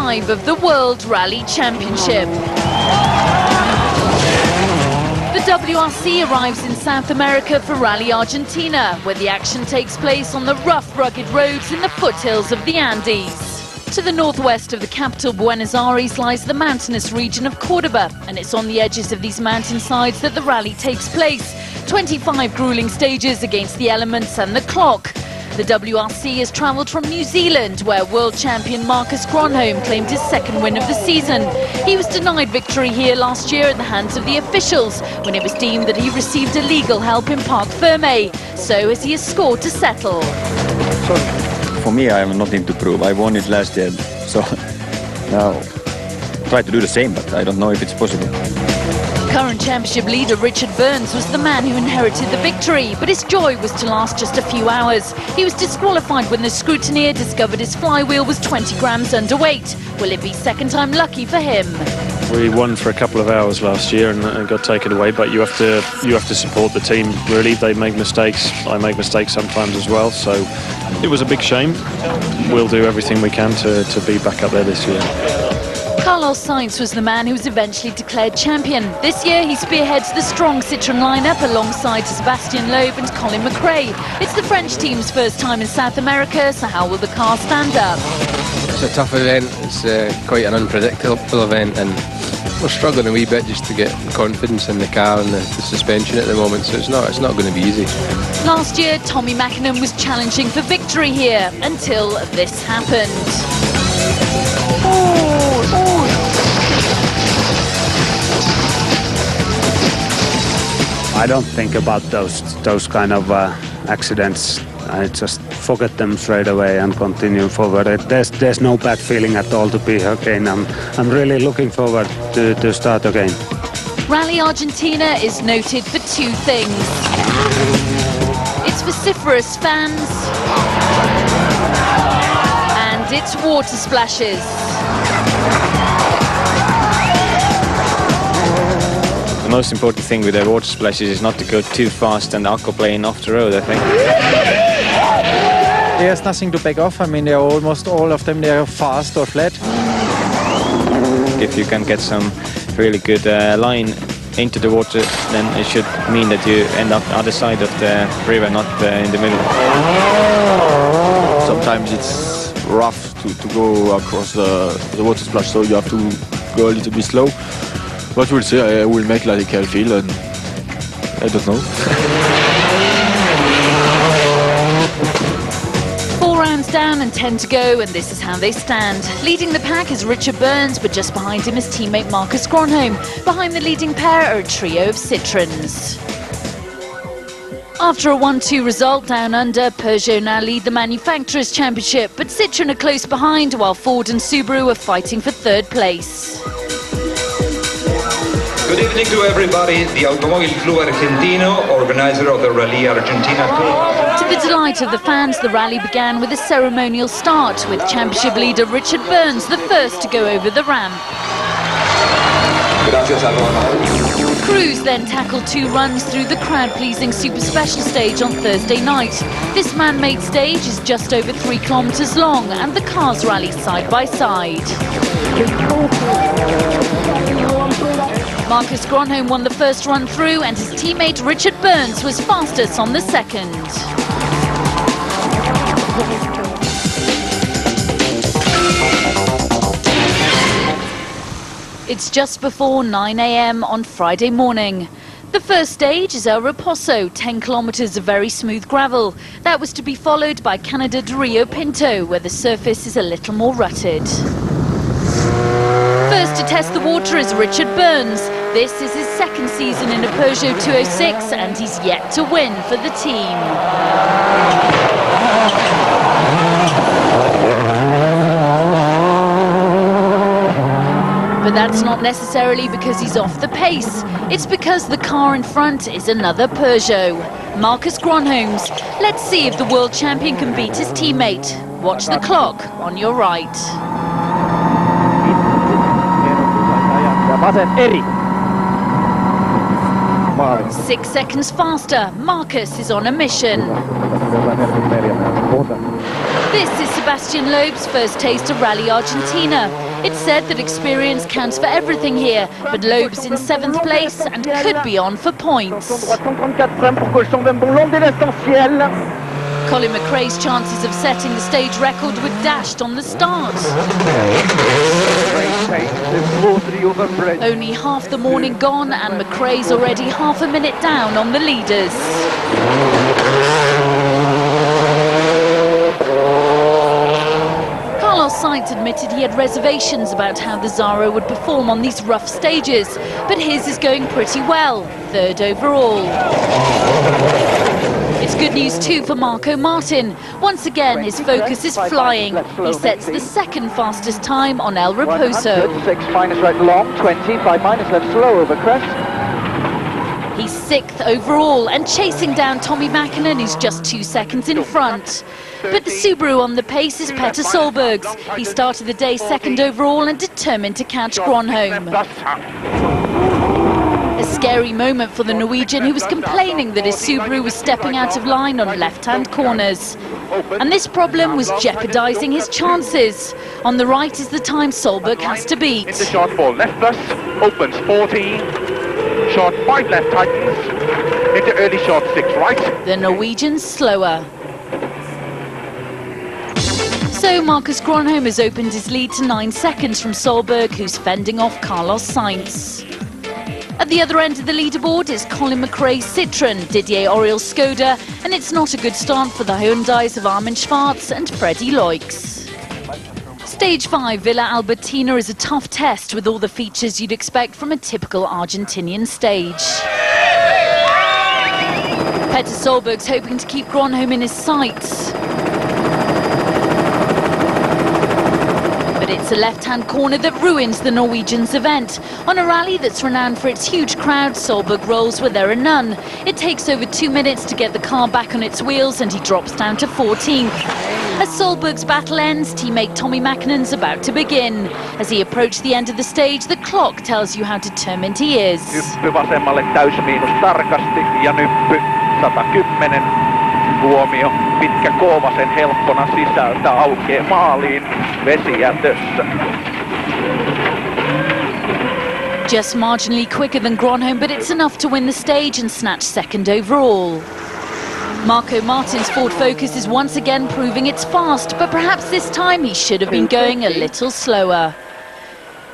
5 of the World Rally Championship. The WRC arrives in South America for Rally Argentina, where the action takes place on the rough, rugged roads in the foothills of the Andes. To the northwest of the capital, Buenos Aires, lies the mountainous region of Cordoba, and it's on the edges of these mountainsides that the rally takes place. 25 grueling stages against the elements and the clock. The WRC has travelled from New Zealand, where world champion Marcus Gronholm claimed his second win of the season. He was denied victory here last year at the hands of the officials, when it was deemed that he received illegal help in Parc Ferme. So has he a score to settle? For me, I have nothing to prove. I won it last year, so now try to do the same, but I don't know if it's possible. Current championship leader Richard Burns was the man who inherited the victory, but his joy was to last just a few hours. He was disqualified when the scrutineer discovered his flywheel was 20 grams underweight. Will it be second time lucky for him? We won for a couple of hours last year and got taken away, but you have to support the team, really. They make mistakes. I make mistakes sometimes as well, so it was a big shame. We'll do everything we can to be back up there this year. Carlos Sainz was the man who was eventually declared champion. This year he spearheads the strong Citroën lineup alongside Sébastien Loeb and Colin McRae. It's the French team's first time in South America, so how will the car stand up? It's a tough event. It's quite an unpredictable event, and we're struggling a wee bit just to get confidence in the car and the suspension at the moment, so it's not going to be easy. Last year Tommy Mackinnon was challenging for victory here until this happened. I don't think about those kind of accidents. I just forget them straight away and continue forward. There's no bad feeling at all to be again. I'm really looking forward to start again. Rally Argentina is noted for two things. Its vociferous fans and its water splashes. The most important thing with the water splashes is not to go too fast and aquaplane off the road, I think. There's nothing to back off. I mean, they're almost all of them, they're fast or flat. If you can get some really good line into the water, then it should mean that you end up the other side of the river, not in the middle. Sometimes it's rough to go across the water splash, so you have to go a little bit slow. But we'll see. I will make like I feel, and I don't know. 4 rounds down and 10 to go, and this is how they stand. Leading the pack is Richard Burns, but just behind him is teammate Marcus Gronholm. Behind the leading pair are a trio of Citroëns. After a 1-2 result down under, Peugeot now lead the Manufacturers' Championship, but Citroën are close behind, while Ford and Subaru are fighting for third place. Good evening to everybody. The Automóvil Club Argentino, organizer of the Rally Argentina Tour. To the delight of the fans, the rally began with a ceremonial start, with championship leader Richard Burns the first to go over the ramp. Crews then tackled 2 runs through the crowd-pleasing Super Special stage on Thursday night. This man-made stage is just over 3 kilometres long, and the cars rally side by side. Marcus Gronholm won the first run through, and his teammate Richard Burns was fastest on the second. It's just before 9 AM on Friday morning. The first stage is El Reposo, 10 kilometres of very smooth gravel. That was to be followed by Canada de Rio Pinto, where the surface is a little more rutted. First to test the water is Richard Burns. This is his second season in a Peugeot 206, and he's yet to win for the team. But that's not necessarily because he's off the pace. It's because the car in front is another Peugeot, Marcus Gronholm's. Let's see if the world champion can beat his teammate. Watch the clock on your right. 6 seconds faster, Marcus is on a mission. This is Sébastien Loeb's first taste of Rally Argentina. It's said that experience counts for everything here, but Loeb's in 7th place and could be on for points. Colin McRae's chances of setting the stage record were dashed on the start. Only half the morning gone and McRae's already half a minute down on the leaders. Carlos Sainz admitted he had reservations about how the Zaro would perform on these rough stages, but his is going pretty well, 3rd overall. It's good news too for Marco Martin. Once again, his focus is flying. He sets the 2nd fastest time on El Raposo. 36 minus right long, 20, 5 minus left slow over crest. He's 6th overall and chasing down Tommy Mäkinen, who's just 2 seconds in front. But the Subaru on the pace is Petter Solberg's. He started the day 2nd overall and determined to catch Gronholm. A scary moment for the Norwegian, who was complaining that his Subaru was stepping out of line on left-hand corners. And this problem was jeopardising his chances. On the right is the time Solberg has to beat. Into short 4 left plus, opens 14, short 5 left tightens, into early short 6 right. The Norwegian's slower. So Marcus Gronholm has opened his lead to 9 seconds from Solberg, who's fending off Carlos Sainz. At the other end of the leaderboard is Colin McRae's Citroën, Didier Auriol's Skoda, and it's not a good start for the Hyundais of Armin Schwarz and Freddy Loix. Stage 5 Villa Albertina is a tough test with all the features you'd expect from a typical Argentinian stage. Petter Solberg's hoping to keep Gronholm in his sights. It's a left-hand corner that ruins the Norwegians' event. On a rally that's renowned for its huge crowd, Solberg rolls where there are none. It takes over 2 minutes to get the car back on its wheels and he drops down to 14th. As Solberg's battle ends, teammate Tommy Mäkinen's about to begin. As he approached the end of the stage, the clock tells you how determined he is. Nyppy vasemmalle täysmiinus tarkasti ja nyppy 110. Huomio, pitkä Koovasen helppona sisältä aukee maaliin, vesijätössä. Just marginally quicker than Gronholm, but it's enough to win the stage and snatch 2nd overall. Marco Martin's Ford Focus is once again proving it's fast, but perhaps this time he should have been going a little slower.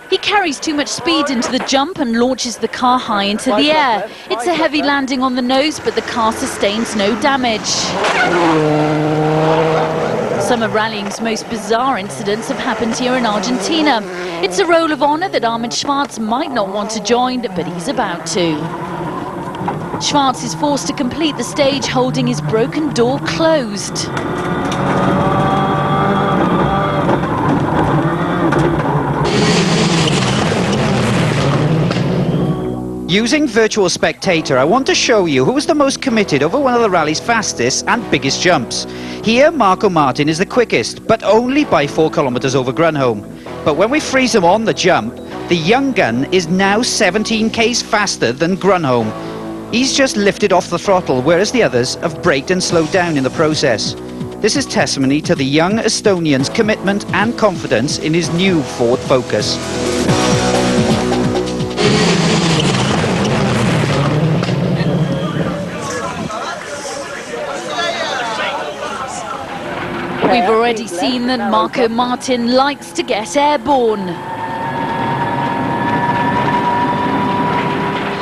He carries too much speed into the jump and launches the car high into the air. It's a heavy landing on the nose, but the car sustains no damage. Some of rallying's most bizarre incidents have happened here in Argentina. It's a roll of honour that Armin Schwarz might not want to join, but he's about to. Schwarz is forced to complete the stage holding his broken door closed. Using Virtual Spectator, I want to show you who was the most committed over one of the rally's fastest and biggest jumps. Here, Marco Martin is the quickest, but only by 4 kilometers over Gronholm. But when we freeze him on the jump, the young gun is now 17 k's faster than Gronholm. He's just lifted off the throttle, whereas the others have braked and slowed down in the process. This is testimony to the young Estonian's commitment and confidence in his new Ford Focus. We've already seen that Marco Martin likes to get airborne.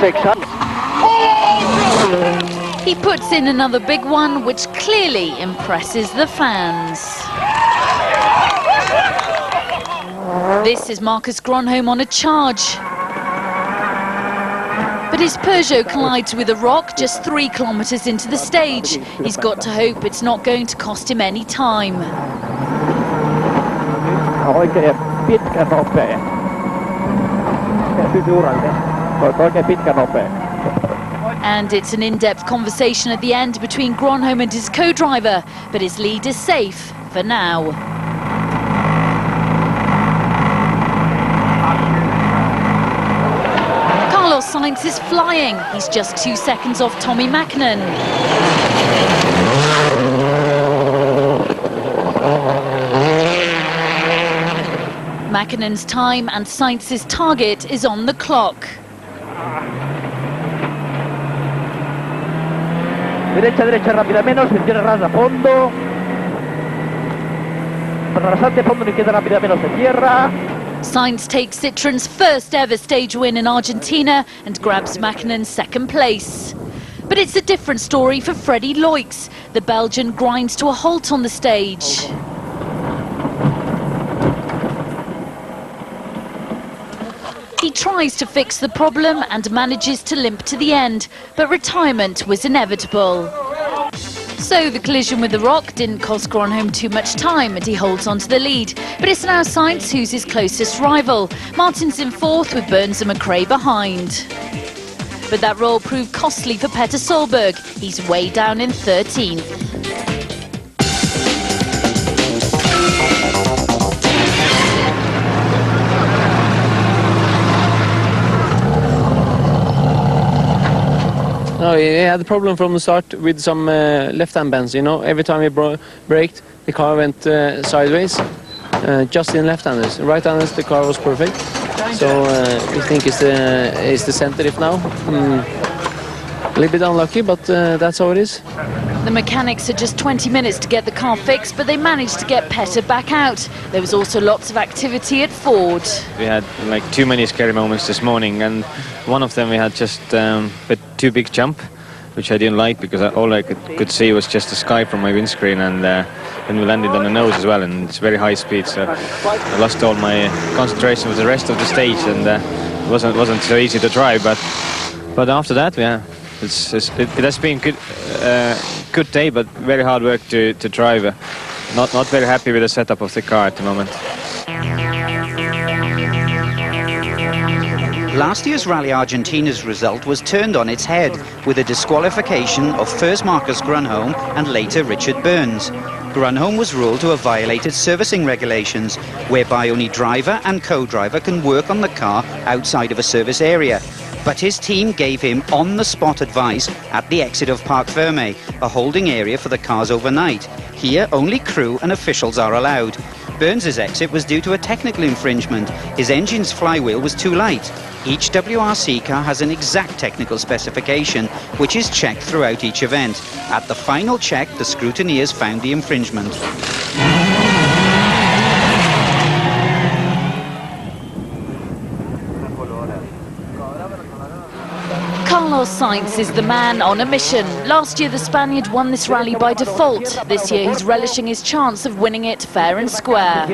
600. He puts in another big one, which clearly impresses the fans. This is Marcus Gronholm on a charge. But his Peugeot collides with a rock just 3 kilometers into the stage. He's got to hope it's not going to cost him any time. Oikein pitkä nopea. Pysy uralle. Oikein pitkä nopea. And it's an in-depth conversation at the end between Gronholm and his co-driver, but his lead is safe for now. Carlos Sainz is flying. He's just 2 seconds off Tommy Mäkinen. Mäkkinen's time and Sainz's target is on the clock. Derecha, derecha, rápida menos, izquierda rasa, fondo. Rasante, fondo, izquierda rápida menos, se cierra. Sainz takes Citroen's first ever stage win in Argentina and grabs Mäkkinen's second place. But it's a different story for Freddie Loix. The Belgian grinds to a halt on the stage. He tries to fix the problem and manages to limp to the end, but retirement was inevitable. So the collision with the rock didn't cost Gronholm too much time and he holds on to the lead. But it's now Sainz who's his closest rival. Martin's in fourth with Burns and McRae behind. But that roll proved costly for Petter Solberg. He's way down in 13th. No, he had a problem from the start with some left-hand bends, you know. Every time he braked, the car went sideways, just in left-handers. Right-handers, the car was perfect. So we think it's the center if now. A little bit unlucky, but that's how it is. The mechanics had just 20 minutes to get the car fixed, but they managed to get Petter back out. There was also lots of activity at Ford. We had like too many scary moments this morning, and one of them we had just a bit too big jump, which I didn't like because all I could see was just the sky from my windscreen, and then we landed on the nose as well, and it's very high speed, so I lost all my concentration with the rest of the stage, and it wasn't so easy to drive. But after that, yeah, it has been good day, but very hard work to drive. Not very happy with the setup of the car at the moment. Last year's Rally Argentina's result was turned on its head with a disqualification of first Marcus Gronholm and later Richard Burns. Gronholm was ruled to have violated servicing regulations, whereby only driver and co-driver can work on the car outside of a service area. But his team gave him on-the-spot advice at the exit of Parc Fermé, a holding area for the cars overnight. Here, only crew and officials are allowed. Burns' exit was due to a technical infringement. His engine's flywheel was too light. Each WRC car has an exact technical specification, which is checked throughout each event. At the final check, the scrutineers found the infringement. Carlos Sainz is the man on a mission. Last year the Spaniard won this rally by default. This year he's relishing his chance of winning it fair and square.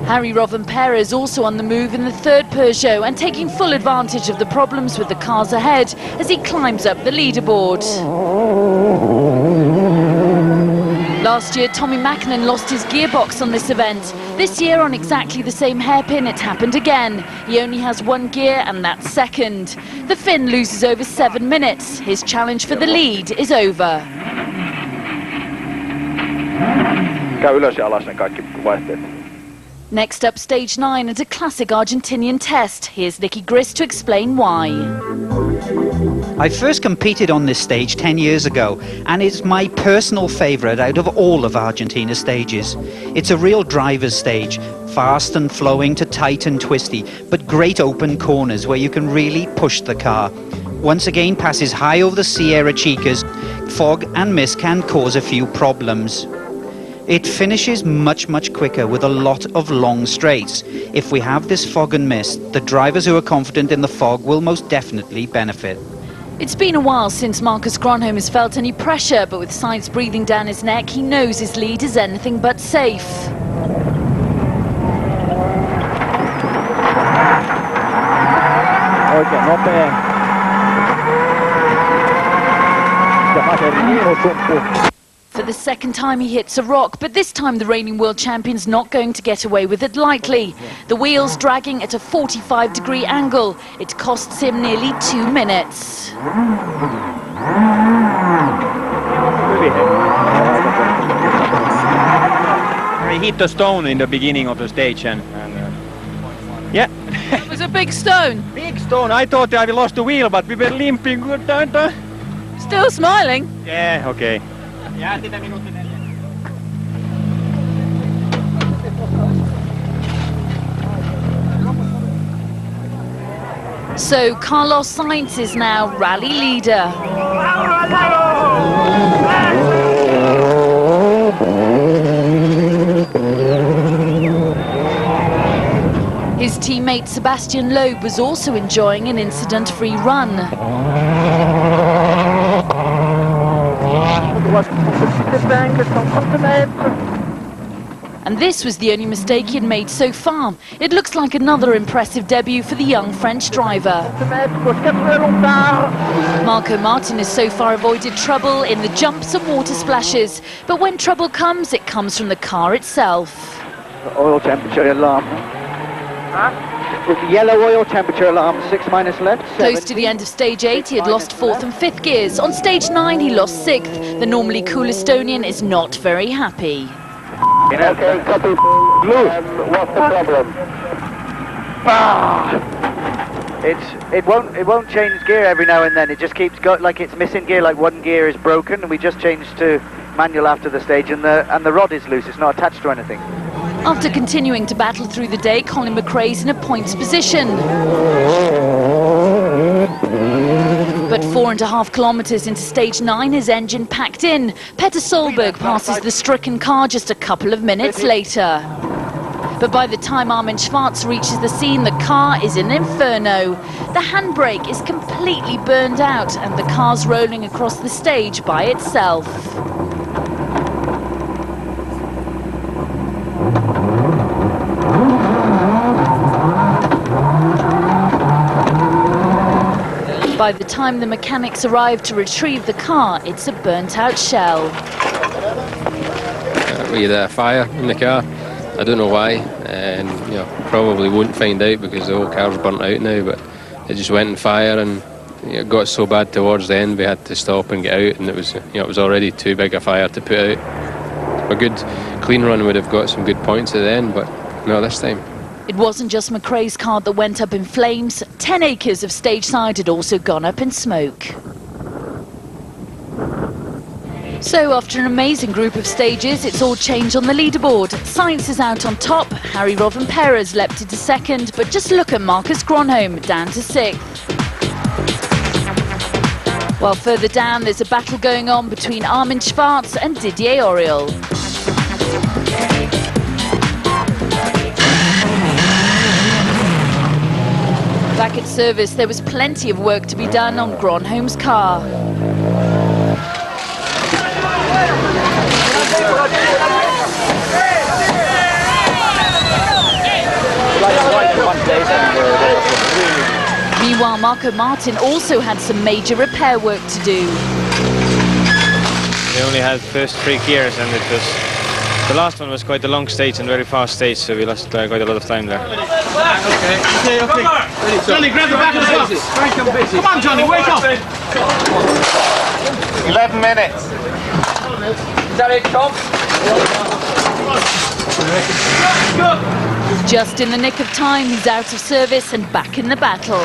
Harry Rovanperä is also on the move in the third Peugeot and taking full advantage of the problems with the cars ahead as he climbs up the leaderboard. Last year, Tommi Mäkinen lost his gearbox on this event. This year, on exactly the same hairpin, it happened again. He only has one gear, and that's second. The Finn loses over 7 minutes. His challenge for the lead is over. Käy ylös ja alas ne kaikki vaihteet. Next up, stage 9 and a classic Argentinian test. Here's Nicky Grist to explain why. I first competed on this stage 10 years ago, and it's my personal favourite out of all of Argentina's stages. It's a real driver's stage, fast and flowing to tight and twisty, but great open corners where you can really push the car. Once again, passes high over the Sierra Chicas. Fog and mist can cause a few problems. It finishes much quicker with a lot of long straights. If we have this fog and mist, the drivers who are confident in the fog will most definitely benefit. It's been a while since Marcus Gronholm has felt any pressure, but with Sainz breathing down his neck, he knows his lead is anything but safe. Oikein nopea. For the second time he hits a rock, but this time the reigning world champion's not going to get away with it lightly. The wheels dragging at a 45-degree angle. It costs him nearly 2 minutes. He hit a stone in the beginning of the stage and yeah. It was a big stone. Big stone. I thought I lost the wheel, but we were limping good. Still smiling. Yeah, okay. So Carlos Sainz is now rally leader. His teammate Sebastian Loeb was also enjoying an incident-free run. And this was the only mistake he'd made so far. It looks like another impressive debut for the young French driver. Marco Martin has so far avoided trouble in the jumps and water splashes. But when trouble comes, it comes from the car itself. Oil temperature alarm. Yellow oil temperature alarm, 6- left. Close to the end of stage 8, he had lost 4th and 5th gears. On stage 9, he lost 6th. The normally cool Estonian is not very happy. Okay, copy. Blue. What's the problem? It won't change gear every now and then. It just keeps going like it's missing gear, like one gear is broken, and we just changed to manual after the stage, and the rod is loose. It's not attached to anything. After continuing to battle through the day, Colin McRae's in a points position. But 4.5 kilometres into stage 9, his engine packed in. Petter Solberg passes the stricken car just a couple of minutes later. But by the time Armin Schwarz reaches the scene, the car is an inferno. The handbrake is completely burned out and the car's rolling across the stage by itself. By the time the mechanics arrive to retrieve the car, it's a burnt-out shell. We had a fire in the car. I don't know why, and probably won't find out because the whole car's burnt out now. But it just went on fire, and it got so bad towards the end we had to stop and get out, and it was already too big a fire to put out. A good clean run would have got some good points at the end, but no, this time. It wasn't just McRae's car that went up in flames. 10 acres of stage side had also gone up in smoke. So after an amazing group of stages, it's all changed on the leaderboard. Sainz is out on top, Harry Rovanpera's leapt into second, but just look at Marcus Gronholm down to 6th. While further down, there's a battle going on between Armin Schwarz and Didier Auriol. Back at service, there was plenty of work to be done on Gronholm's car. Meanwhile, Marco Martin also had some major repair work to do. We only had first 3 gears, and the last one was quite a long stage and very fast stage, so we lost quite a lot of time there. Okay. Johnny, grab the back of the bus. Come on, Johnny, wake up. 11 minutes. Is that it, Tom? Just in the nick of time, he's out of service and back in the battle.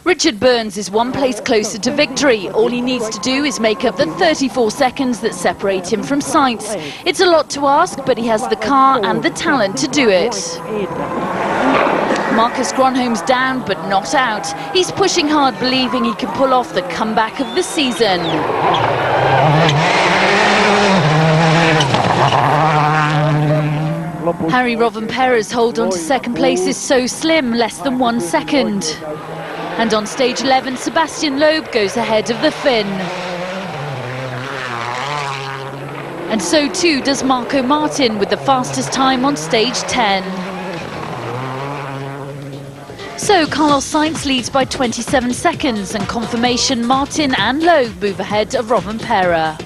Richard Burns is one place closer to victory. All he needs to do is make up the 34 seconds that separate him from Sainz. It's a lot to ask, but he has the car and the talent to do it. Marcus Gronholm's down, but not out. He's pushing hard, believing he can pull off the comeback of the season. Harry Rovanpera's hold on to second place is so slim, less than 1 second. And on stage 11, Sebastian Loeb goes ahead of the Finn. And so too does Marco Martin with the fastest time on stage 10. So Carlos Sainz leads by 27 seconds, and confirmation Martin and Loeb move ahead of Rovanpera.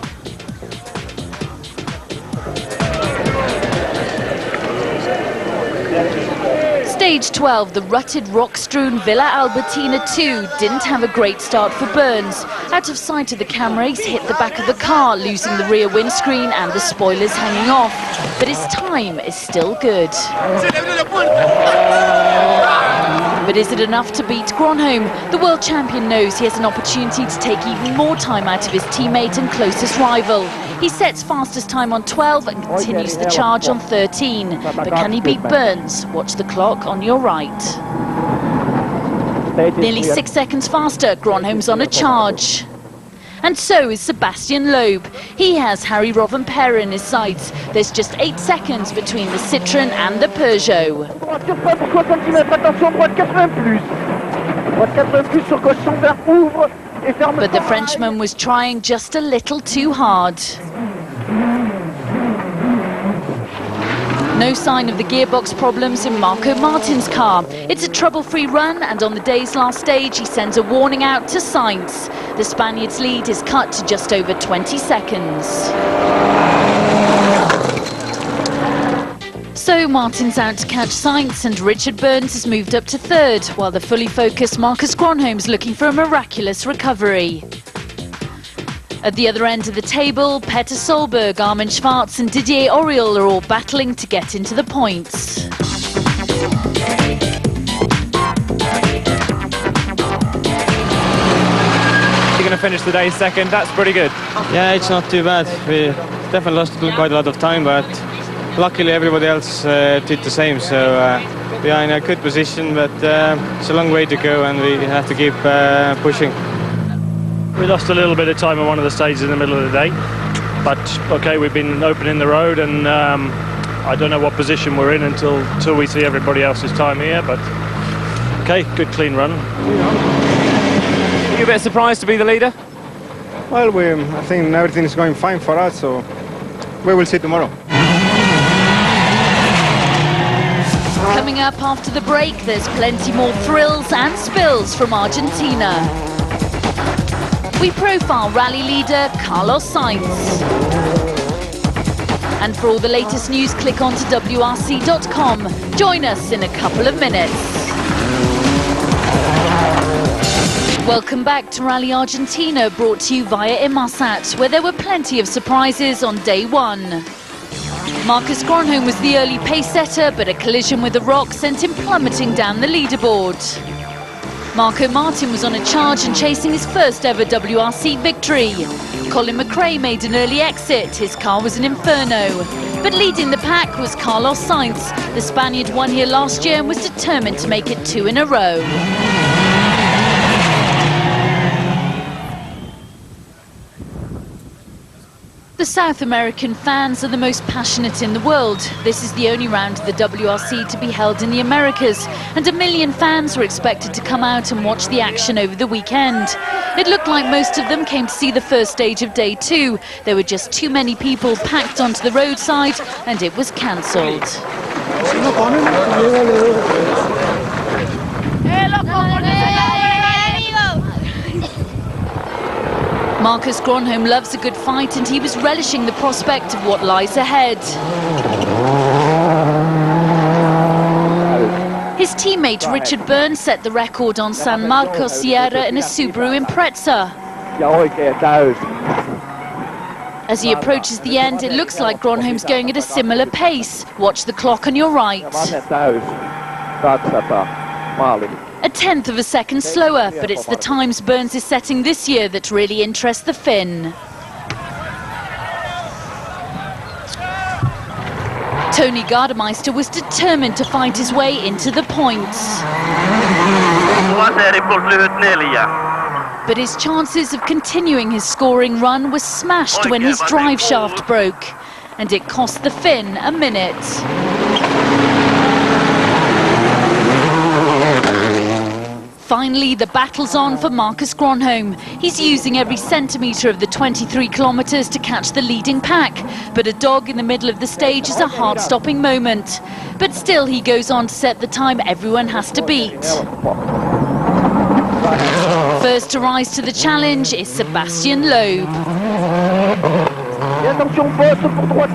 Stage 12, the rutted, rock-strewn Villa Albertina 2 didn't have a great start for Burns. Out of sight of the camera, he's hit the back of the car, losing the rear windscreen and the spoilers hanging off. But his time is still good. But is it enough to beat Gronholm? The world champion knows he has an opportunity to take even more time out of his teammate and closest rival. He sets fastest time on 12 and continues the charge on 13. But can he beat Burns? Watch the clock on your right. Nearly 6 seconds faster, Gronholm's on a charge. And so is Sebastian Loeb. He has Harry Rovanperä in his sights. There's just 8 seconds between the Citroën and the Peugeot. But the Frenchman was trying just a little too hard. No sign of the gearbox problems in Marco Martin's car. It's a trouble-free run, and on the day's last stage, he sends a warning out to Sainz. The Spaniard's lead is cut to just over 20 seconds. So Martin's out to catch Sainz, and Richard Burns has moved up to third, while the fully focused Marcus Gronholm's looking for a miraculous recovery. At the other end of the table, Petter Solberg, Armin Schwarz and Didier Auriol are all battling to get into the points. You're going to finish the day second, that's pretty good. Yeah, it's not too bad. We definitely lost quite a lot of time, but luckily everybody else did the same, so we are in a good position, but it's a long way to go and we have to keep pushing. We lost a little bit of time on one of the stages in the middle of the day, but okay, we've been opening the road, and I don't know what position we're in until we see everybody else's time here, but okay, good clean run. Are you a bit surprised to be the leader? Well, I think everything is going fine for us, so we will see tomorrow. Coming up after the break, there's plenty more thrills and spills from Argentina. We profile rally leader Carlos Sainz. And for all the latest news, click on to WRC.com. Join us in a couple of minutes. Welcome back to Rally Argentina, brought to you via Inmarsat, where there were plenty of surprises on day one. Marcus Gronholm was the early pace setter, but a collision with a rock sent him plummeting down the leaderboard. Marco Martin was on a charge and chasing his first ever WRC victory. Colin McRae made an early exit, his car was an inferno. But leading the pack was Carlos Sainz. The Spaniard won here last year and was determined to make it 2 in a row. The South American fans are the most passionate in the world. This is the only round of the WRC to be held in the Americas, and 1 million fans were expected to come out and watch the action over the weekend. It looked like most of them came to see the first stage of day 2. There were just too many people packed onto the roadside, and it was cancelled. Marcus Gronholm loves a good fight, and he was relishing the prospect of what lies ahead. His teammate Richard Burns set the record on San Marcos Sierra in a Subaru Impreza. As he approaches the end, it looks like Gronholm's going at a similar pace. Watch the clock on your right. 1/10 of a second slower, but it's the times Burns is setting this year that really interest the Finn. Tony Gardemeister was determined to fight his way into the points. But his chances of continuing his scoring run were smashed when his drive shaft broke, and it cost the Finn a minute. Finally, the battle's on for Marcus Gronholm. He's using every centimetre of the 23 kilometres to catch the leading pack, but a dog in the middle of the stage is a heart-stopping moment. But still, he goes on to set the time everyone has to beat. First to rise to the challenge is Sebastian Loeb.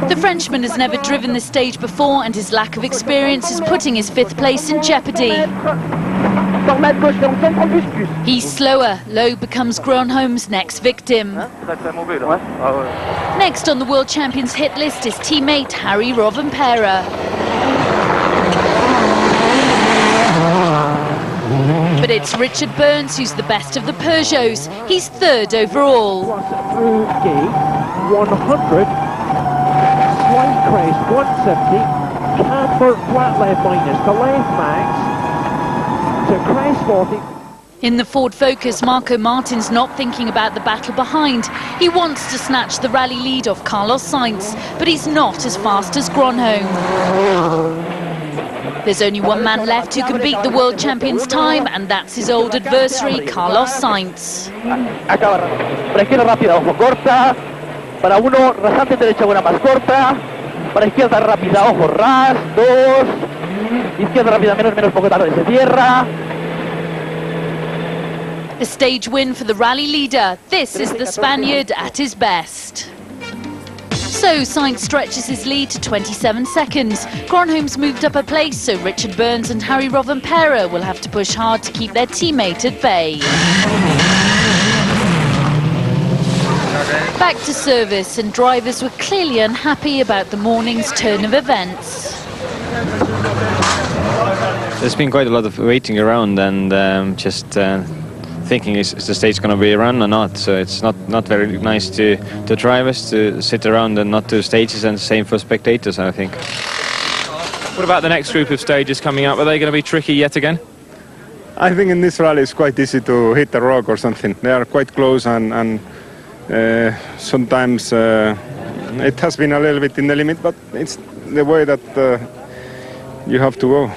The Frenchman has never driven this stage before, and his lack of experience is putting his 5th place in jeopardy. He's slower. Loeb becomes Gronholm's next victim. Next on the world champions hit list is teammate Harry Rovanperä. it's Richard Burns who's the best of the Peugeots. He's third overall. Through gate 100, slight crest 170, camber flat left minus to left max, to crest 40. In the Ford Focus, Marco Martin's not thinking about the battle behind. He wants to snatch the rally lead off Carlos Sainz, but he's not as fast as Gronholm. There's only one man left who can beat the world champion's time, and that's his old adversary, Carlos Sainz. Acaba, para izquierda rápida, ojo corta, para uno, rasante derecha buena más corta, para izquierda rápida, ojo ras, dos, izquierda rápida menos poco tarde se cierra. The stage win for the rally leader. This is the Spaniard at his best. So Sainz stretches his lead to 27 seconds. Gronholm's moved up a place, so Richard Burns and Harry Rovanperä will have to push hard to keep their teammate at bay. Back to service, and drivers were clearly unhappy about the morning's turn of events. There's been quite a lot of waiting around and just thinking is the stage going to be run or not, so it's not very nice to drivers to sit around and not do stages, and same for spectators, I think. What about the next group of stages coming up? Are they going to be tricky yet again? I think in this rally it's quite easy to hit a rock or something. They are quite close, and sometimes it has been a little bit in the limit, but it's the way that you have to go.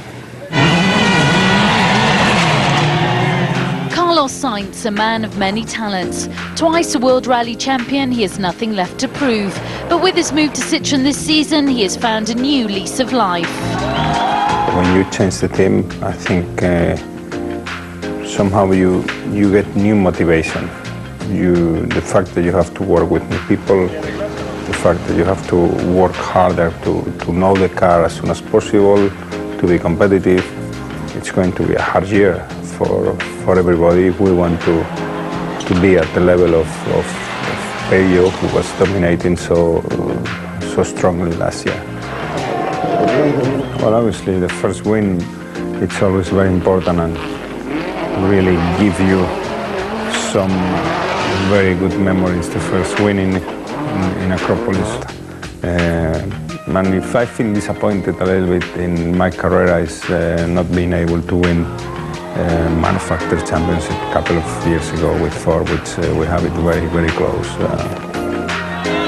Carlos Sainz, a man of many talents. Twice a World Rally champion, he has nothing left to prove. But with his move to Citroën this season, he has found a new lease of life. When you change the team, I think somehow you get new motivation. The fact that you have to work with new people, the fact that you have to work harder to know the car as soon as possible, to be competitive. It's going to be a hard year for everybody if we want to be at the level of Peugeot, who was dominating so strongly last year. Well, obviously the first win, it's always very important and really give you some very good memories, the first win in Acropolis. And if I feel disappointed a little bit in my career is not being able to win manufacturer championship a couple of years ago with Ford, which we have it very, very close.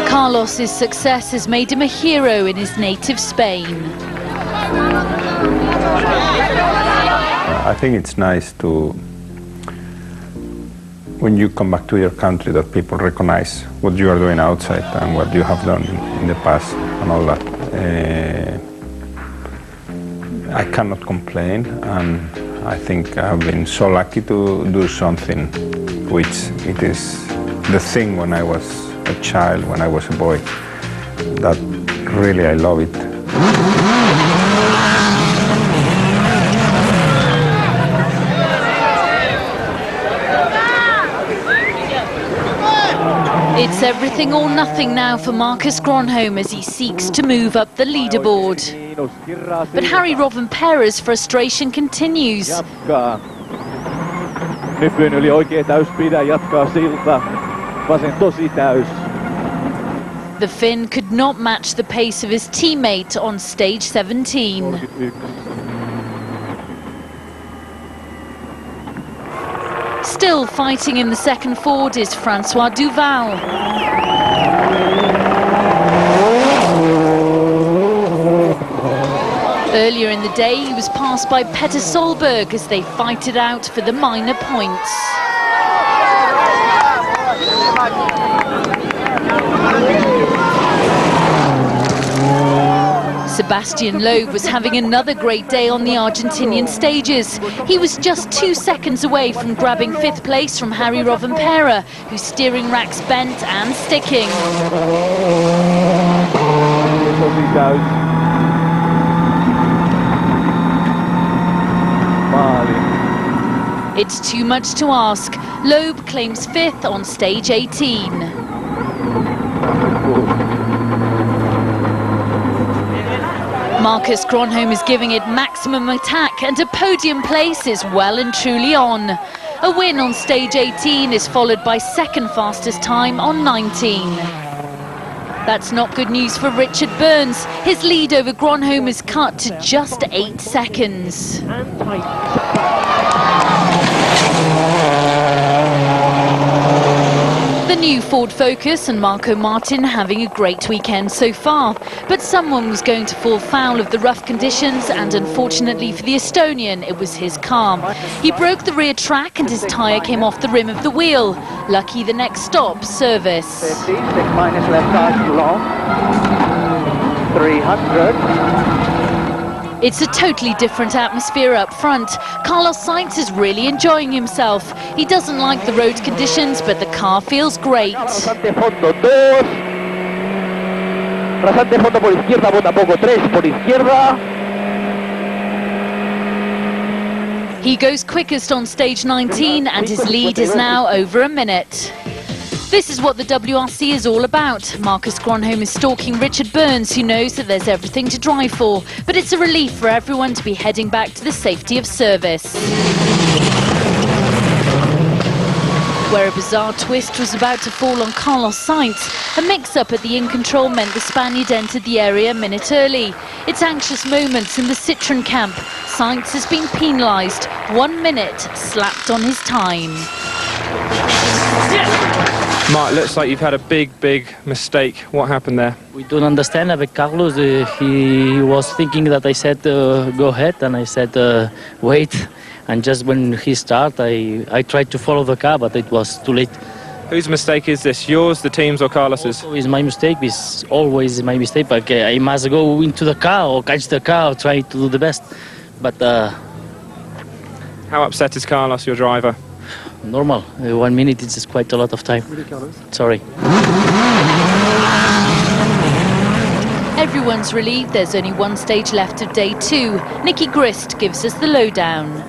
Carlos's success has made him a hero in his native Spain. I think it's nice to, when you come back to your country, that people recognize what you are doing outside and what you have done in the past and all that. I cannot complain, and I think I've been so lucky to do something which it is the thing when I was a child, when I was a boy, that really I love it. It's everything or nothing now for Marcus Gronholm as he seeks to move up the leaderboard. But Harry Rovanperä's frustration continues. Nypyn yli oikea täyspidä, jatkaa silta. Vasen tosi täys. The Finn could not match the pace of his teammate on stage 17. Still fighting in the second Ford is Francois Duval. Earlier in the day, he was passed by Petter Solberg as they fight it out for the minor points. Sebastian Loeb was having another great day on the Argentinian stages. He was just 2 seconds away from grabbing 5th place from Harry Rovanperä, whose steering rack's bent and sticking. It's too much to ask. Loeb claims 5th on stage 18. Marcus Gronholm is giving it maximum attack, and a podium place is well and truly on. A win on stage 18 is followed by second fastest time on 19. That's not good news for Richard Burns. His lead over Gronholm is cut to just 8 seconds. The new Ford Focus and Marco Martin having a great weekend so far, but someone was going to fall foul of the rough conditions, and unfortunately for the Estonian, it was his car. He broke the rear track and his tyre came off the rim of the wheel. Lucky the next stop, service. 50, 6 minus left side long, 300. It's a totally different atmosphere up front. Carlos Sainz is really enjoying himself. He doesn't like the road conditions, but the car feels great. Rasante fondo 2. Rasante fondo por izquierda, bota poco 3 por izquierda. He goes quickest on stage 19 and his lead is now over a minute. This is what the WRC is all about. Marcus Gronholm is stalking Richard Burns, who knows that there's everything to drive for. But it's a relief for everyone to be heading back to the safety of service. Where a bizarre twist was about to fall on Carlos Sainz, a mix-up at the in-control meant the Spaniard entered the area a minute early. It's anxious moments in the Citroën camp. Sainz has been penalised. 1 minute slapped on his time. Mark, looks like you've had a big mistake. What happened there? We don't understand with Carlos. He was thinking that I said go ahead, and I said wait. And just when he started, I tried to follow the car, but it was too late. Whose mistake is this? Yours, the team's, or Carlos's? It's my mistake. It's always my mistake. But I must go into the car or catch the car or try to do the best. But how upset is Carlos, your driver? Normal. 1 minute is quite a lot of time. Sorry. Everyone's relieved there's only one stage left of day 2. Nicky Grist gives us the lowdown.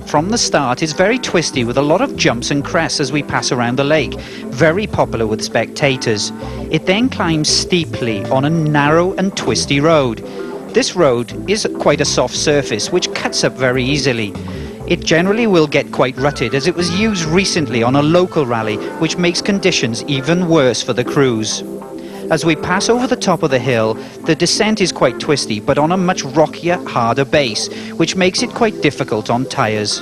From the start, it's very twisty with a lot of jumps and crests as we pass around the lake. Very popular with spectators. It then climbs steeply on a narrow and twisty road. This road is quite a soft surface which cuts up very easily. It generally will get quite rutted as it was used recently on a local rally, which makes conditions even worse for the crews. As we pass over the top of the hill, the descent is quite twisty, but on a much rockier, harder base, which makes it quite difficult on tyres.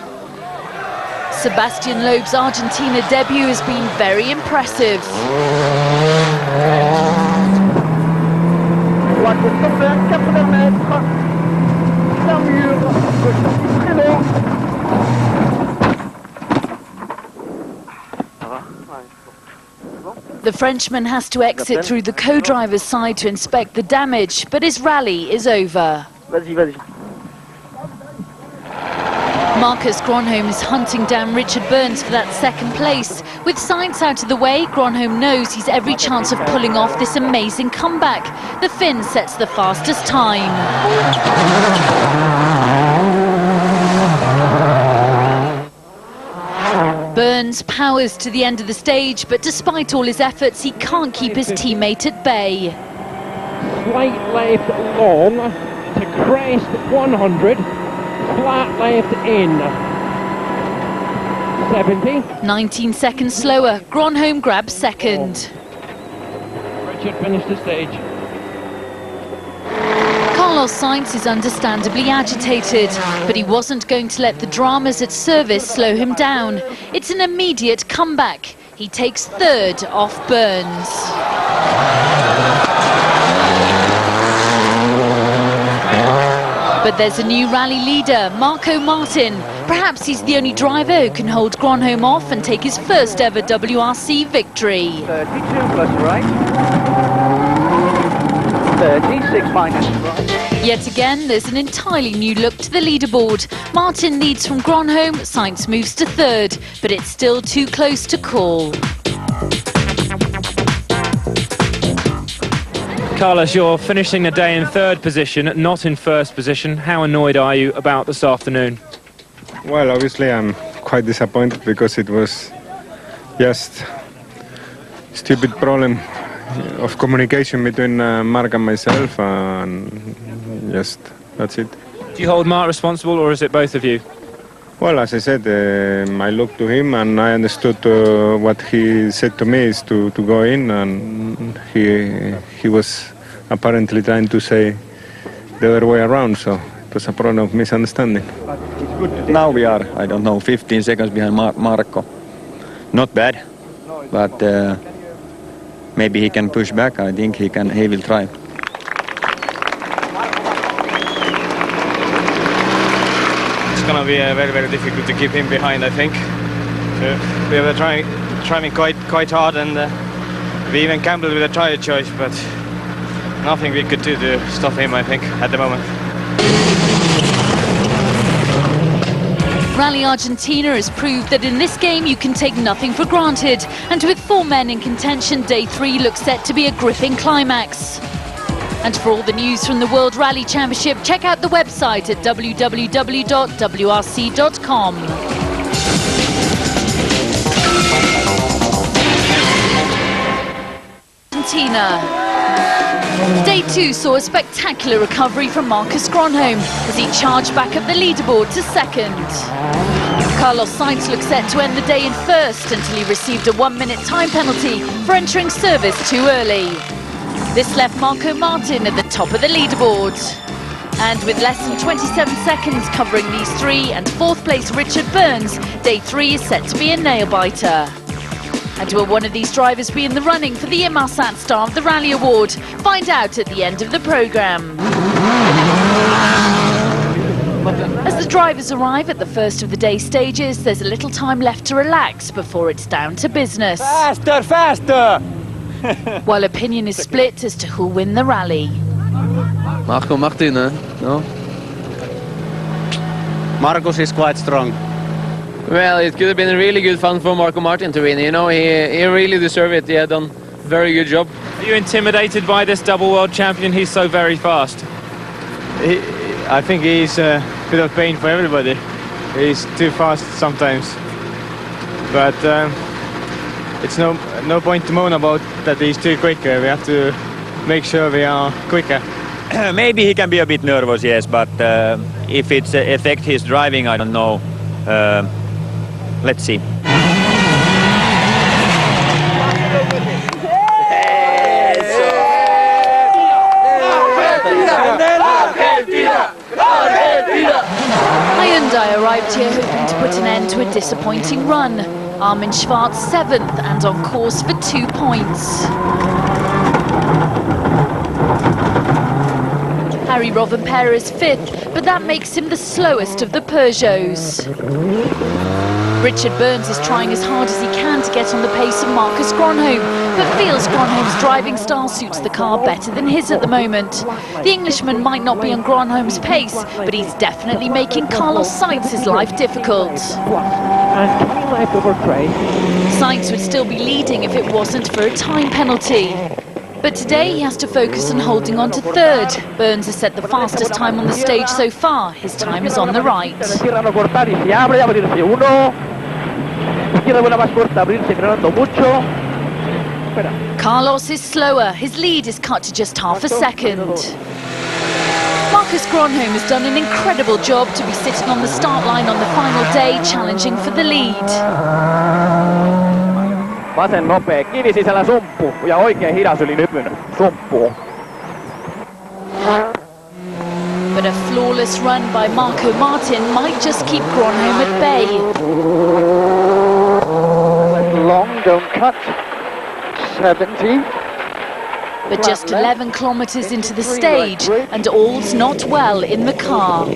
Sebastian Loeb's Argentina debut has been very impressive. The Frenchman has to exit through the co-driver's side to inspect the damage, but his rally is over. Marcus Gronholm is hunting down Richard Burns for that second place. With Sainz out of the way, Gronholm knows he's every chance of pulling off this amazing comeback. The Finn sets the fastest time. Burns powers to the end of the stage, but despite all his efforts, he can't keep his teammate at bay. Slight left long to crest 100, flat left in 70. 19 seconds slower, Gronholm grabs second. Richard finished the stage. Carlos Sainz is understandably agitated, but he wasn't going to let the dramas at service slow him down. It's an immediate comeback. He takes third off Burns. But there's a new rally leader, Marco Martin. Perhaps he's the only driver who can hold Gronholm off and take his first ever WRC victory. 32 plus right. 36 minus right. Yet again, there's an entirely new look to the leaderboard. Martin leads from Gronholm, Sainz moves to third, but it's still too close to call. Carlos, you're finishing the day in third position, not in first position. How annoyed are you about this afternoon? Well, obviously I'm quite disappointed because it was just stupid problem of communication between Mark and myself, and just that's it. Do you hold Mark responsible, or is it both of you? Well, as I said, I looked to him and I understood what he said to me is to go in, and he was apparently trying to say the other way around, so it was a problem of misunderstanding. Now we are, I don't know, 15 seconds behind Marco. Not bad, but maybe he can push back. I think he will try. It's gonna be very, very difficult to keep him behind, I think. So we were trying quite hard, and we even gambled with a tire choice, but nothing we could do to stop him, I think, at the moment. Rally Argentina has proved that in this game you can take nothing for granted, and with 4 men in contention, day 3 looks set to be a gripping climax. And for all the news from the World Rally Championship, check out the website at www.wrc.com. Argentina. Day 2 saw a spectacular recovery from Marcus Gronholm as he charged back up the leaderboard to second. Carlos Sainz looked set to end the day in first until he received a 1-minute time penalty for entering service too early. This left Marco Martin at the top of the leaderboard. And with less than 27 seconds covering these 3 and 4th place Richard Burns, day 3 is set to be a nail-biter. And will one of these drivers be in the running for the Inmarsat Star of the Rally Award? Find out at the end of the programme. As the drivers arrive at the first of the day stages, there's a little time left to relax before it's down to business. Faster, faster! While opinion is split as to who'll win the rally. Marco Martin, no? Marcus is quite strong. Well, it could have been really good fun for Marco Martin to win. You know, he really deserved it. He had done a very good job. Are you intimidated by this double world champion? He's so very fast. I think he's a bit of pain for everybody. He's too fast sometimes. But it's no point to moan about that he's too quick. We have to make sure we are quicker. Maybe he can be a bit nervous, yes, but if it's affect his driving, I don't know. Let's see. Hyundai arrived here hoping to put an end to a disappointing run. Armin Schwarz 7th and on course for 2 points. Harry Rovanperä is 5th, but that makes him the slowest of the Peugeots. Richard Burns is trying as hard as he can to get on the pace of Marcus Gronholm, but feels Gronholm's driving style suits the car better than his at the moment. The Englishman might not be on Gronholm's pace, but he's definitely making Carlos Sainz's life difficult. Sainz would still be leading if it wasn't for a time penalty. But today he has to focus on holding on to 3rd. Burns has set the fastest time on the stage so far. His time is on the right. Carlos is slower. His lead is cut to just half a second. Marcus Gronholm has done an incredible job to be sitting on the start line on the final day, challenging for the lead. Vasen nopea, kivi sisällä sumppu ja oikein hidas yli nypyn sumppuun. But a flawless run by Marco Martin might just keep Gronholm at bay. Long, don't cut. 70. But just 11 kilometers into the stage, and all's not well in the car.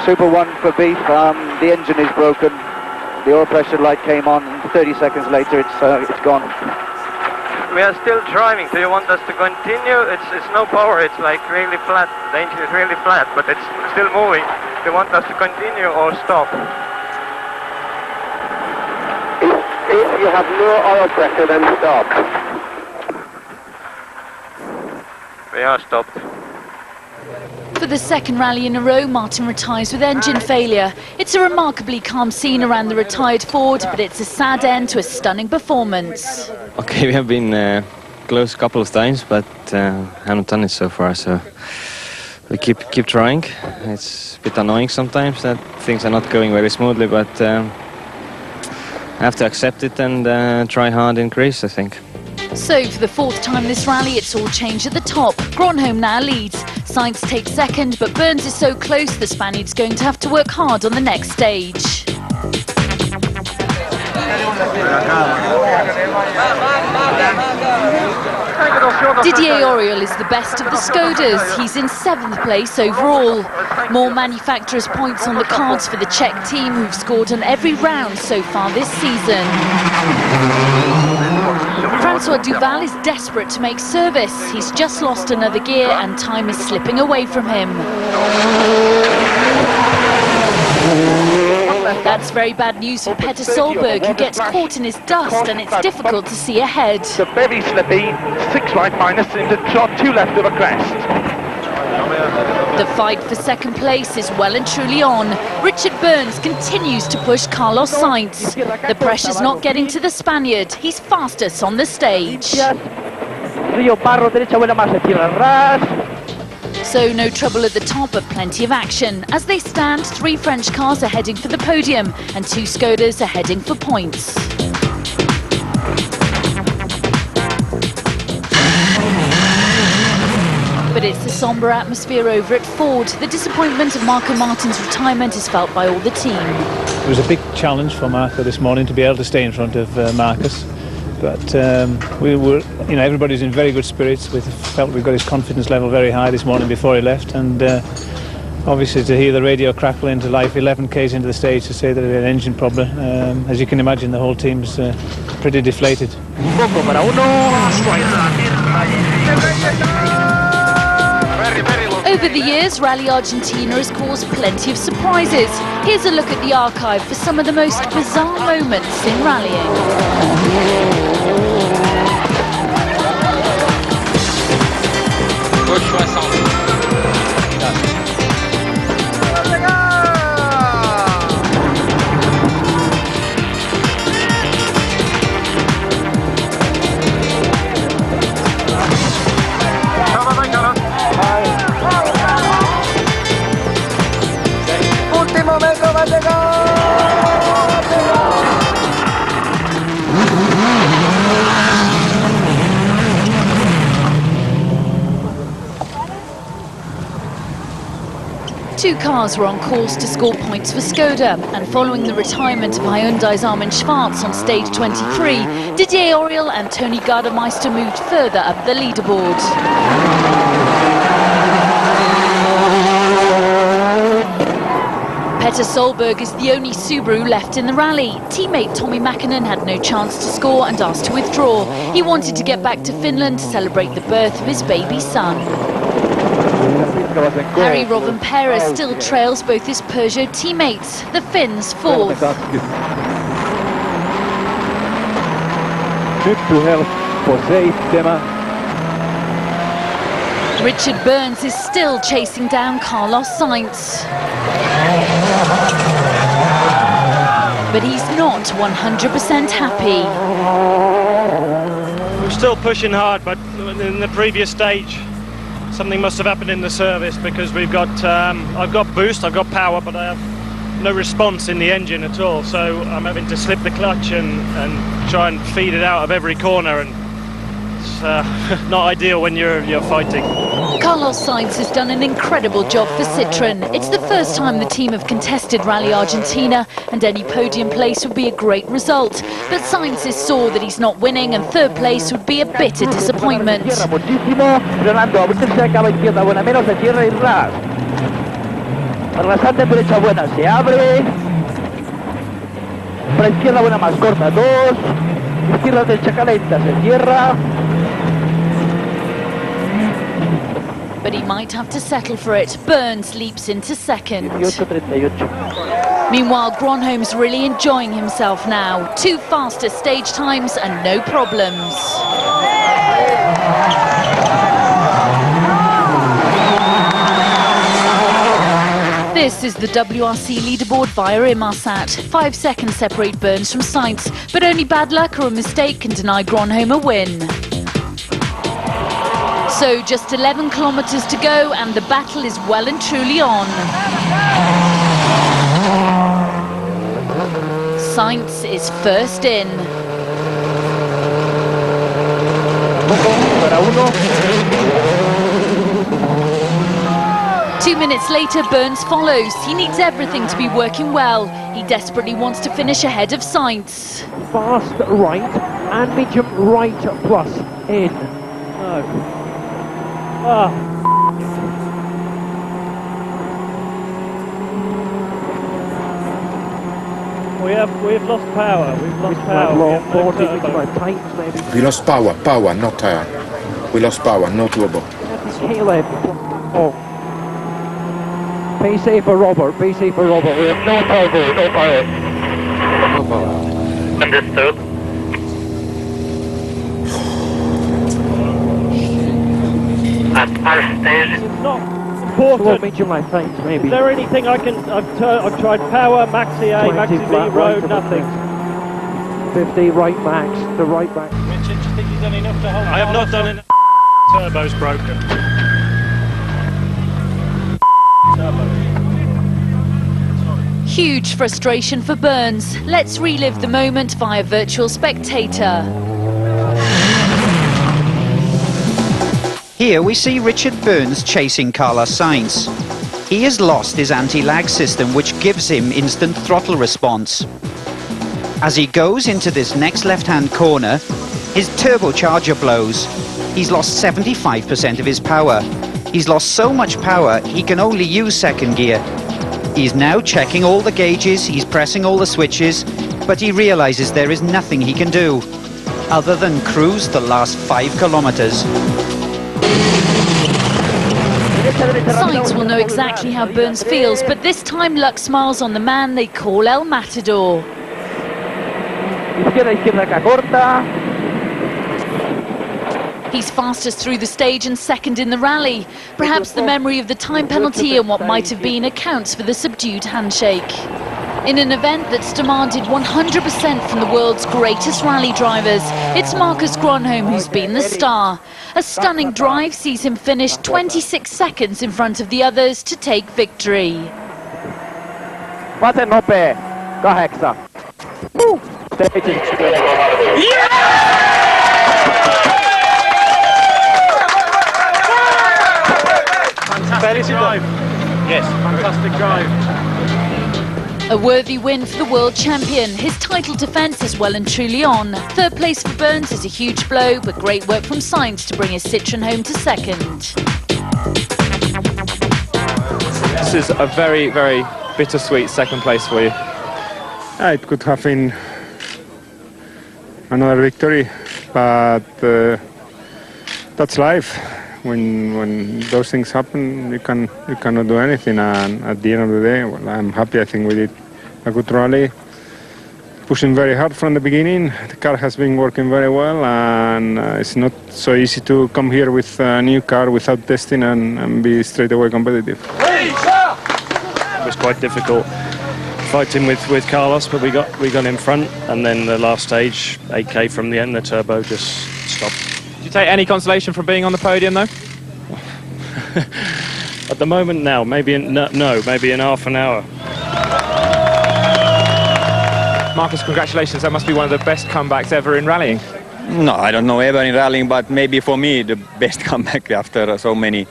Super 1 for Beef. The engine is broken. The oil pressure light came on, and 30 seconds later it's gone. We are still driving. Do you want us to continue? It's no power. It's like really flat. The engine is really flat, but it's still moving. Do you want us to continue or stop? If you have no oil pressure, then stop. We are stopped. For the second rally in a row, Martin retires with engine failure. It's a remarkably calm scene around the retired Ford, but it's a sad end to a stunning performance. Okay, we have been close a couple of times, but haven't done it so far, so we keep trying. It's a bit annoying sometimes that things are not going very smoothly, but I have to accept it and try hard in Greece, I think. So, for the fourth time this rally, it's all changed at the top. Gronholm now leads. Sainz takes second, but Burns is so close, the Spaniard's going to have to work hard on the next stage. Didier Auriol is the best of the Skodas. He's in 7th place overall. More manufacturers' points on the cards for the Czech team, who've scored on every round so far this season. Francois Duval is desperate to make service. He's just lost another gear and time is slipping away from him. That's very bad news for Petter Solberg, who gets caught in his dust and it's difficult to see ahead. It's a very slippy, 6 right minus into 2 left of a crest. The fight for second place is well and truly on. Richard Burns continues to push Carlos Sainz. The pressure's not getting to the Spaniard. He's fastest on the stage. So no trouble at the top, but plenty of action. As they stand, 3 French cars are heading for the podium and 2 Skodas are heading for points. But it's the sombre atmosphere over at Ford. The disappointment of Marco Martin's retirement is felt by all the team. It was a big challenge for Marco this morning to be able to stay in front of Marcus. But we were, everybody's in very good spirits. We felt we got his confidence level very high this morning before he left, and obviously to hear the radio crackle into life 11 k's into the stage to say that he had an engine problem, as you can imagine, the whole team's pretty deflated. Over the years, Rally Argentina has caused plenty of surprises. Here's a look at the archive for some of the most bizarre moments in rallying. Two cars were on course to score points for Skoda, and following the retirement of Hyundai's Armin Schwarz on stage 23, Didier Auriol and Tony Gardemeister moved further up the leaderboard. Petter Solberg is the only Subaru left in the rally. Teammate Tommy Mäkinen had no chance to score and asked to withdraw. He wanted to get back to Finland to celebrate the birth of his baby son. Harry Rovanperä still trails both his Peugeot teammates, the Finns fourth. Richard Burns is still chasing down Carlos Sainz. But he's not 100% happy. We're still pushing hard, but in the previous stage, something must have happened in the service, because we've got, I've got boost, I've got power, but I have no response in the engine at all. So I'm having to slip the clutch and try and feed it out of every corner, and it's not ideal when you're fighting. Carlos Sainz has done an incredible job for Citroën. It's the first time the team have contested Rally Argentina, and any podium place would be a great result. But Sainz is sore that he's not winning, and third place would be a bitter disappointment. Rasante derecha buena se abre, para izquierda buena más corta 2, izquierda derecha calenta se cierra. But he might have to settle for it. Burns leaps into second. Meanwhile, Gronholm's really enjoying himself now. 2 faster stage times and no problems. This is the WRC leaderboard via Inmarsat. 5 seconds separate Burns from Sainz, but only bad luck or a mistake can deny Gronholm a win. So just 11 kilometres to go and the battle is well and truly on. Sainz is first in. 2 minutes later, Burns follows. He needs everything to be working well. He desperately wants to finish ahead of Sainz. Fast right and medium right plus in. No. We've lost power. We've lost power. We lost power, not tire. We lost power, no turbo. Caleb. Oh. Be safer, Robert. Be safer, Robert. We have no turbo, no power. No power. Understood. At our stage. It's not important. Medium my face, maybe. Is there anything I can? I've tried power, maxi A, maxi B, road, nothing. 50 right max, the right max. Richard, do you think you've done enough to hold? I have not done enough. Turbo's broken. Huge frustration for Burns. Let's relive the moment via virtual spectator. Here we see Richard Burns chasing Carlos Sainz. He has lost his anti-lag system, which gives him instant throttle response. As he goes into this next left-hand corner, his turbocharger blows. He's lost 75% of his power. He's lost so much power, he can only use second gear. He's now checking all the gauges, he's pressing all the switches, but he realizes there is nothing he can do other than cruise the last 5 kilometers. Sainz will know exactly how Burns feels, but this time luck smiles on the man they call El Matador. He's fastest through the stage and second in the rally. Perhaps the memory of the time penalty and what might have been accounts for the subdued handshake. In an event that's demanded 100% from the world's greatest rally drivers, it's Marcus Gronholm who's been the star. A stunning drive sees him finish 26 seconds in front of the others to take victory. Fantastic drive. Yes, fantastic drive. A worthy win for the world champion. His title defence is well and truly on. Third place for Burns is a huge blow, but great work from Sainz to bring his Citroën home to second. This is a very, very bittersweet second place for you. It could have been another victory, but that's life. When those things happen, you cannot do anything. And at the end of the day, well, I'm happy. I think we did a good rally, pushing very hard from the beginning. The car has been working very well, and it's not so easy to come here with a new car without testing and be straight away competitive. It was quite difficult fighting with Carlos, but we got in front, and then the last stage, 8k from the end, the turbo just stopped. Did you take any consolation from being on the podium, though? At the moment now, maybe maybe in half an hour. Marcus, congratulations. That must be one of the best comebacks ever in rallying. No, I don't know ever in rallying, but maybe for me the best comeback after so many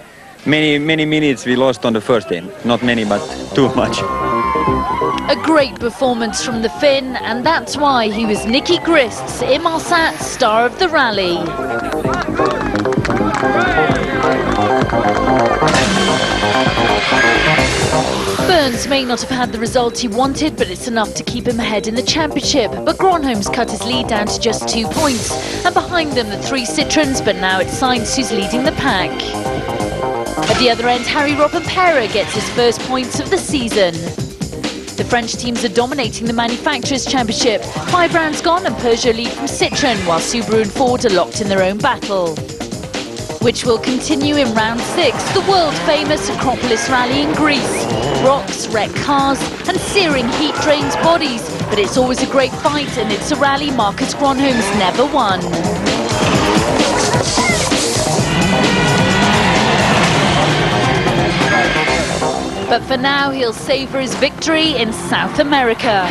minutes we lost on the first day. Not many, but too much. A great performance from the Finn, and that's why he was Nicky Grist's Inmarsat Star of the Rally. Burns may not have had the result he wanted, but it's enough to keep him ahead in the championship. But Gronholm's cut his lead down to just 2 points, and behind them the 3 Citroëns, but now it's Sainz who's leading the pack. At the other end, Harry Robben-Pera gets his first points of the season. The French teams are dominating the Manufacturers' Championship. 5 rounds gone and Peugeot lead from Citroën, while Subaru and Ford are locked in their own battle. which will continue in round 6, the world-famous Acropolis Rally in Greece. Rocks, wrecked cars and searing heat drains bodies, but it's always a great fight, and it's a rally Marcus Gronholm's never won. But for now, he'll savour his victory in South America.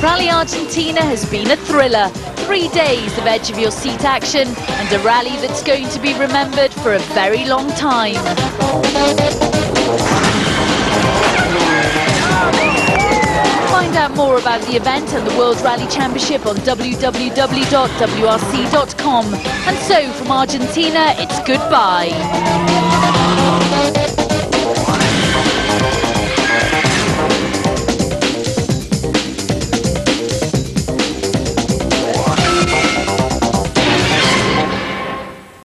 Rally Argentina has been a thriller. 3 days of edge-of-your-seat action and a rally that's going to be remembered for a very long time. Find out more about the event and the World Rally Championship on www.wrc.com. And so, from Argentina, it's goodbye.